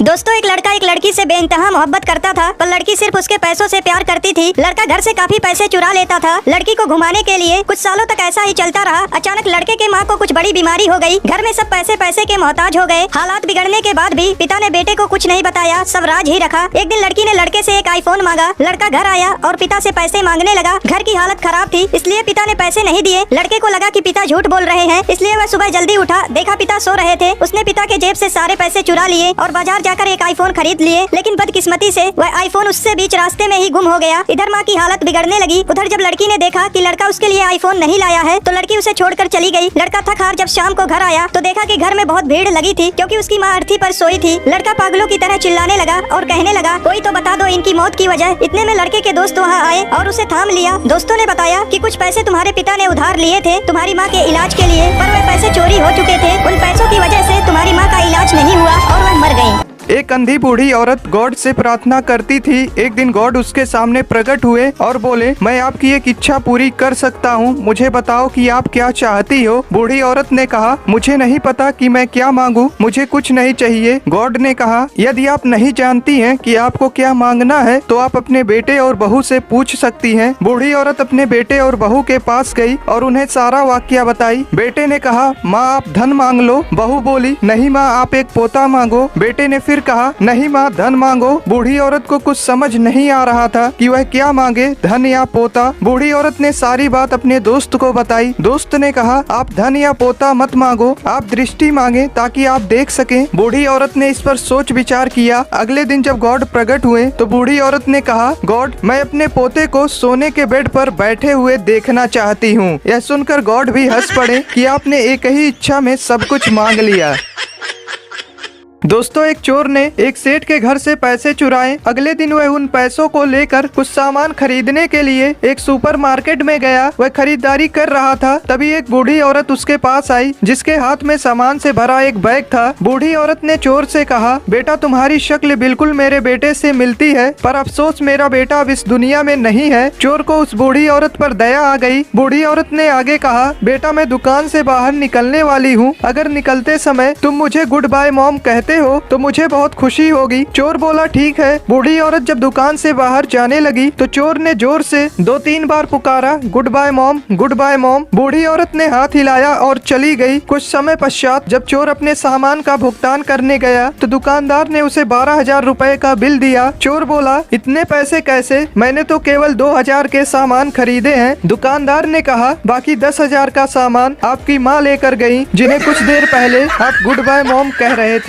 दोस्तों एक लड़का एक लड़की से बेइंतहा मोहब्बत करता था, पर लड़की सिर्फ उसके पैसों से प्यार करती थी। लड़का घर से काफी पैसे चुरा लेता था लड़की को घुमाने के लिए। कुछ सालों तक ऐसा ही चलता रहा। अचानक लड़के के माँ को कुछ बड़ी बीमारी हो गई। घर में सब पैसे के मोहताज हो गए। हालात बिगड़ने के बाद भी पिता ने बेटे को कुछ नहीं बताया, सब राज ही रखा। एक दिन लड़की ने लड़के से एक आईफोन मांगा। लड़का घर आया और पिता से पैसे मांगने लगा। घर की हालत खराब थी, इसलिए पिता ने पैसे नहीं दिए। लड़के को लगा कि पिता झूठ बोल रहे हैं, इसलिए वह सुबह जल्दी उठा, देखा पिता सो रहे थे। उसने पिता के जेब से सारे पैसे चुरा लिए और बाजार जाकर एक आईफोन खरीद लिए। लेकिन बदकिस्मती से वह आईफोन उससे बीच रास्ते में ही गुम हो गया। इधर माँ की हालत बिगड़ने लगी, उधर जब लड़की ने देखा कि लड़का उसके लिए आईफोन नहीं लाया है तो लड़की उसे छोड़कर चली गई। लड़का थक हार जब शाम को घर आया तो देखा कि घर में बहुत भीड़ लगी थी, क्योंकि उसकी माँ अर्थी पर सोई थी। लड़का पागलों की तरह चिल्लाने लगा और कहने लगा, कोई तो बता दो इनकी मौत की वजह। इतने में लड़के के दोस्त वहाँ आए और उसे थाम लिया। दोस्तों ने बताया कि कुछ पैसे तुम्हारे पिता ने उधार लिए थे तुम्हारी माँ के इलाज के लिए, पर वह पैसे चोरी हो चुके थे। उन पैसों की वजह से तुम्हारी माँ का इलाज नहीं हुआ और वह मर गयी। एक अंधी बूढ़ी औरत गॉड से प्रार्थना करती थी। एक दिन गॉड उसके सामने प्रकट हुए और बोले, मैं आपकी एक इच्छा पूरी कर सकता हूँ, मुझे बताओ कि आप क्या चाहती हो। बूढ़ी औरत ने कहा, मुझे नहीं पता कि मैं क्या मांगू, मुझे कुछ नहीं चाहिए। गॉड ने कहा, यदि आप नहीं जानती हैं कि आपको क्या मांगना है तो आप अपने बेटे और बहू से पूछ सकती हैं। बूढ़ी औरत अपने बेटे और बहू के पास गई और उन्हें सारा वाकया बताई। बेटे ने कहा, माँ आप धन मांग लो। बहू बोली, नहीं माँ आप एक पोता मांगो। बेटे ने फिर कहा, नहीं माँ धन मांगो। बूढ़ी औरत को कुछ समझ नहीं आ रहा था कि वह क्या मांगे, धन या पोता। बूढ़ी औरत ने सारी बात अपने दोस्त को बताई। दोस्त ने कहा, आप धन या पोता मत मांगो, आप दृष्टि मांगे ताकि आप देख सकें। बूढ़ी औरत ने इस पर सोच विचार किया। अगले दिन जब गॉड प्रकट हुए तो बूढ़ी औरत ने कहा, गॉड मैं अपने पोते को सोने के बेड पर बैठे हुए देखना चाहती हूँ। यह सुनकर गॉड भी हंस पड़े कि आपने एक ही इच्छा में सब कुछ मांग लिया। दोस्तों एक चोर ने एक सेठ के घर से पैसे चुराए। अगले दिन वह उन पैसों को लेकर कुछ सामान खरीदने के लिए एक सुपरमार्केट में गया। वह खरीदारी कर रहा था, तभी एक बूढ़ी औरत उसके पास आई जिसके हाथ में सामान से भरा एक बैग था। बूढ़ी औरत ने चोर से कहा, बेटा तुम्हारी शक्ल बिल्कुल मेरे बेटे से मिलती है, पर अफसोस मेरा बेटा अब इस दुनिया में नहीं है। चोर को उस बूढ़ी औरत पर दया आ गई। बूढ़ी औरत ने आगे कहा, बेटा मैं दुकान से बाहर निकलने वाली हूँ, अगर निकलते समय तुम मुझे गुड बाय मॉम कहते हो तो मुझे बहुत खुशी होगी। चोर बोला, ठीक है। बूढ़ी औरत जब दुकान से बाहर जाने लगी तो चोर ने जोर से 2-3 बार पुकारा, good bye mom, good bye mom. बूढ़ी औरत ने हाथ हिलाया और चली गई। कुछ समय पश्चात जब चोर अपने सामान का भुगतान करने गया तो दुकानदार ने उसे 12,000 रुपए का बिल दिया। चोर बोला, इतने पैसे कैसे, मैंने तो केवल 2,000 के सामान खरीदे हैं। दुकानदार ने कहा, बाकी 10,000 का सामान आपकी माँ लेकर गयी, जिन्हें कुछ देर पहले आप गुड बाय मॉम कह रहे थे।